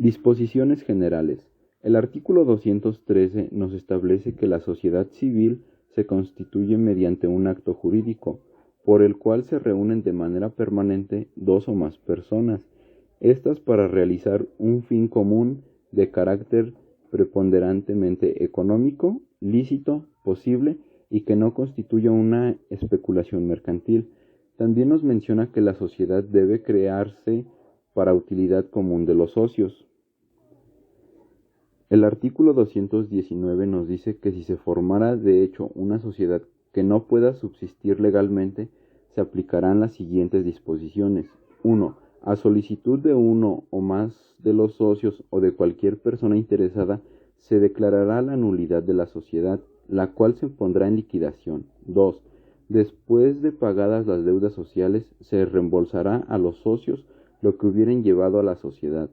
Disposiciones generales. El artículo 213 nos establece que la sociedad civil se constituye mediante un acto jurídico, por el cual se reúnen de manera permanente dos o más personas, estas para realizar un fin común de carácter preponderantemente económico, lícito, posible y que no constituya una especulación mercantil. También nos menciona que la sociedad debe crearse para utilidad común de los socios. El artículo 219 nos dice que si se formara de hecho una sociedad que no pueda subsistir legalmente, se aplicarán las siguientes disposiciones. 1. A solicitud de uno o más de los socios o de cualquier persona interesada, se declarará la nulidad de la sociedad, la cual se pondrá en liquidación. 2. Después de pagadas las deudas sociales, se reembolsará a los socios lo que hubieran llevado a la sociedad.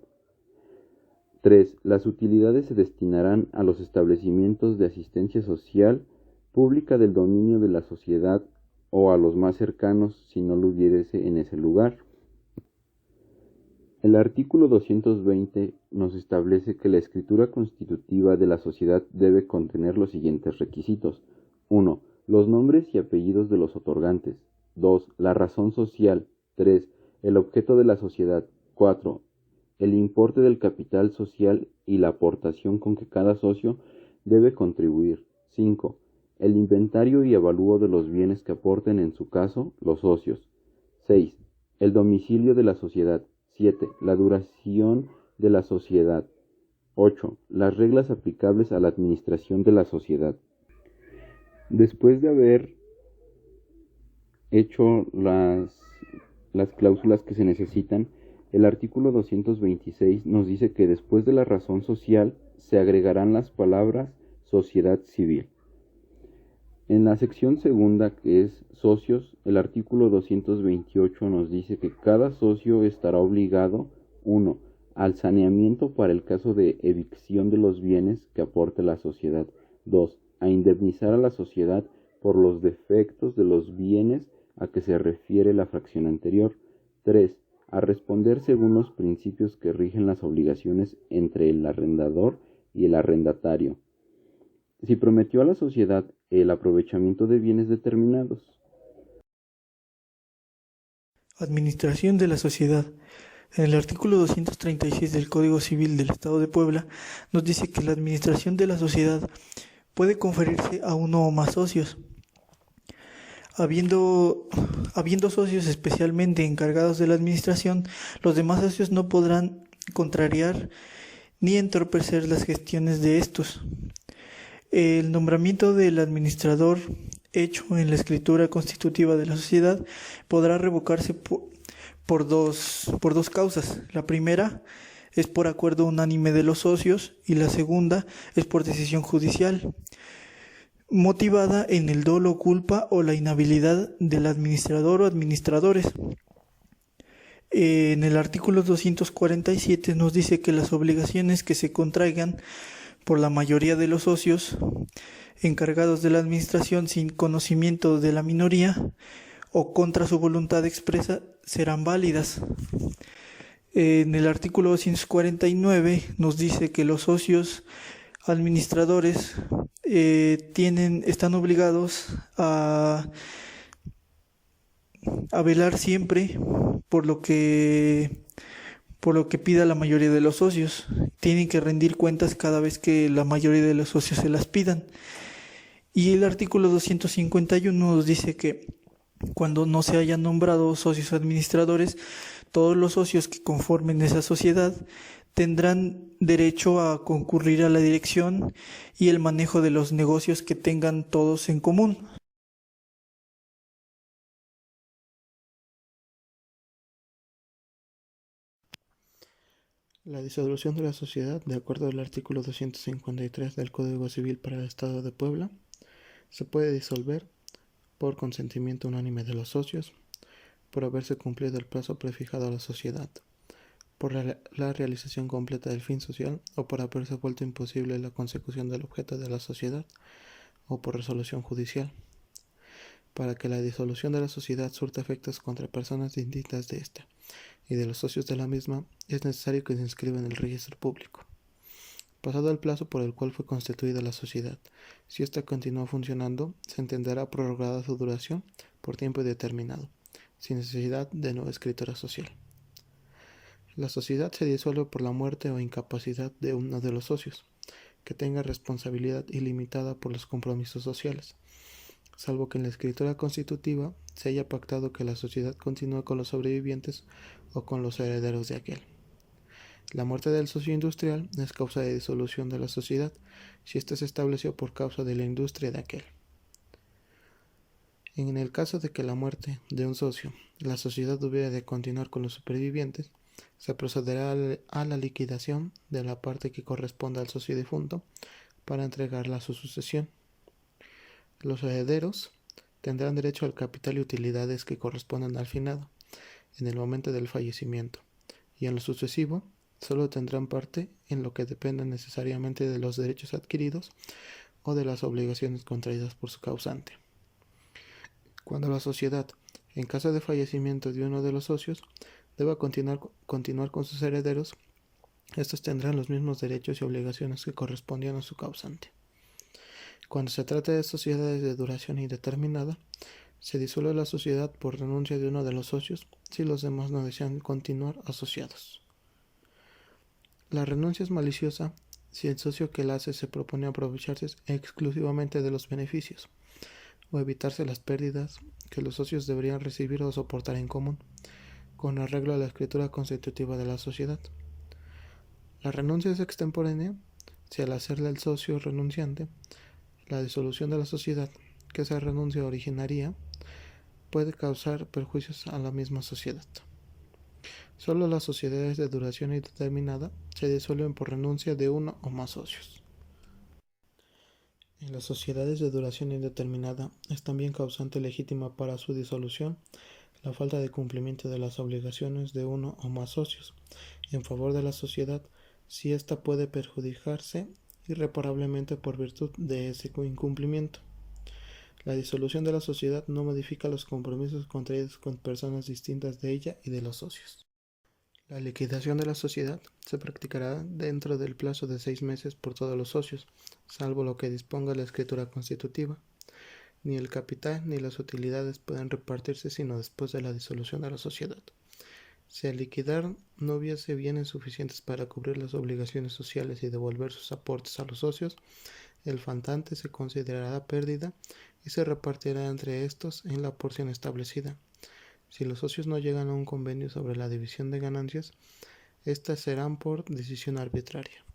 3. Las utilidades se destinarán a los establecimientos de asistencia social pública del dominio de la sociedad o a los más cercanos si no lo hubiese en ese lugar. El artículo 220 nos establece que la escritura constitutiva de la sociedad debe contener los siguientes requisitos. 1. Los nombres y apellidos de los otorgantes. 2. La razón social. 3. El objeto de la sociedad. 4. El importe del capital social y la aportación con que cada socio debe contribuir. 5. El inventario y avalúo de los bienes que aporten en su caso los socios. 6. El domicilio de la sociedad. 7. La duración de la sociedad. 8. Las reglas aplicables a la administración de la sociedad. Después de haber hecho las cláusulas que se necesitan, el artículo 226 nos dice que después de la razón social se agregarán las palabras sociedad civil. En la sección segunda, que es socios, el artículo 228 nos dice que cada socio estará obligado, 1. Al saneamiento para el caso de evicción de los bienes que aporte la sociedad. 2. A indemnizar a la sociedad por los defectos de los bienes a que se refiere la fracción anterior. 3. A responder según los principios que rigen las obligaciones entre el arrendador y el arrendatario. Si prometió a la sociedad el aprovechamiento de bienes determinados. Administración de la sociedad. En el artículo 236 del Código Civil del Estado de Puebla nos dice que la administración de la sociedad puede conferirse a uno o más socios. Habiendo socios especialmente encargados de la administración, los demás socios no podrán contrariar ni entorpecer las gestiones de estos. El nombramiento del administrador hecho en la escritura constitutiva de la sociedad podrá revocarse por dos causas. La primera es por acuerdo unánime de los socios y la segunda es por decisión judicial, motivada en el dolo, culpa o la inhabilidad del administrador o administradores. En el artículo 247 nos dice que las obligaciones que se contraigan por la mayoría de los socios encargados de la administración sin conocimiento de la minoría o contra su voluntad expresa serán válidas. En el artículo 249 nos dice que los socios administradores están obligados a velar siempre por lo que pida la mayoría de los socios. Tienen que rendir cuentas cada vez que la mayoría de los socios se las pidan. Y el artículo 251 nos dice que cuando no se hayan nombrado socios administradores, todos los socios que conformen esa sociedad tendrán derecho a concurrir a la dirección y el manejo de los negocios que tengan todos en común. La disolución de la sociedad, de acuerdo al artículo 253 del Código Civil para el Estado de Puebla, se puede disolver por consentimiento unánime de los socios, por haberse cumplido el plazo prefijado a la sociedad, por la realización completa del fin social o por haberse vuelto imposible la consecución del objeto de la sociedad o por resolución judicial. Para que la disolución de la sociedad surta efectos contra personas distintas de esta y de los socios de la misma, es necesario que se inscriba en el registro público. Pasado el plazo por el cual fue constituida la sociedad, si ésta continúa funcionando, se entenderá prorrogada su duración por tiempo indeterminado, sin necesidad de nueva escritura social. La sociedad se disuelve por la muerte o incapacidad de uno de los socios, que tenga responsabilidad ilimitada por los compromisos sociales, salvo que en la escritura constitutiva se haya pactado que la sociedad continúe con los sobrevivientes o con los herederos de aquel. La muerte del socio industrial es causa de disolución de la sociedad si ésta se estableció por causa de la industria de aquel. En el caso de que la muerte de un socio, la sociedad hubiera de continuar con los supervivientes, se procederá a la liquidación de la parte que corresponda al socio difunto para entregarla a su sucesión. Los herederos tendrán derecho al capital y utilidades que correspondan al finado en el momento del fallecimiento, y en lo sucesivo solo tendrán parte en lo que dependa necesariamente de los derechos adquiridos o de las obligaciones contraídas por su causante. Cuando la sociedad, en caso de fallecimiento de uno de los socios, deba continuar con sus herederos, estos tendrán los mismos derechos y obligaciones que correspondían a su causante. Cuando se trata de sociedades de duración indeterminada, se disuelve la sociedad por renuncia de uno de los socios si los demás no desean continuar asociados. La renuncia es maliciosa si el socio que la hace se propone aprovecharse exclusivamente de los beneficios o evitarse las pérdidas que los socios deberían recibir o soportar en común, con arreglo a la escritura constitutiva de la sociedad. La renuncia es extemporánea si al hacerla el socio renunciante, la disolución de la sociedad que esa renuncia originaría puede causar perjuicios a la misma sociedad. Solo las sociedades de duración indeterminada se disuelven por renuncia de uno o más socios. En las sociedades de duración indeterminada es también causante legítima para su disolución la falta de cumplimiento de las obligaciones de uno o más socios en favor de la sociedad si ésta puede perjudicarse irreparablemente por virtud de ese incumplimiento. La disolución de la sociedad no modifica los compromisos contraídos con personas distintas de ella y de los socios. La liquidación de la sociedad se practicará dentro del plazo de 6 meses por todos los socios, salvo lo que disponga la escritura constitutiva. Ni el capital ni las utilidades pueden repartirse sino después de la disolución de la sociedad. Si al liquidar no hubiese bienes suficientes para cubrir las obligaciones sociales y devolver sus aportes a los socios, el faltante se considerará pérdida y se repartirá entre estos en la porción establecida. Si los socios no llegan a un convenio sobre la división de ganancias, estas serán por decisión arbitraria.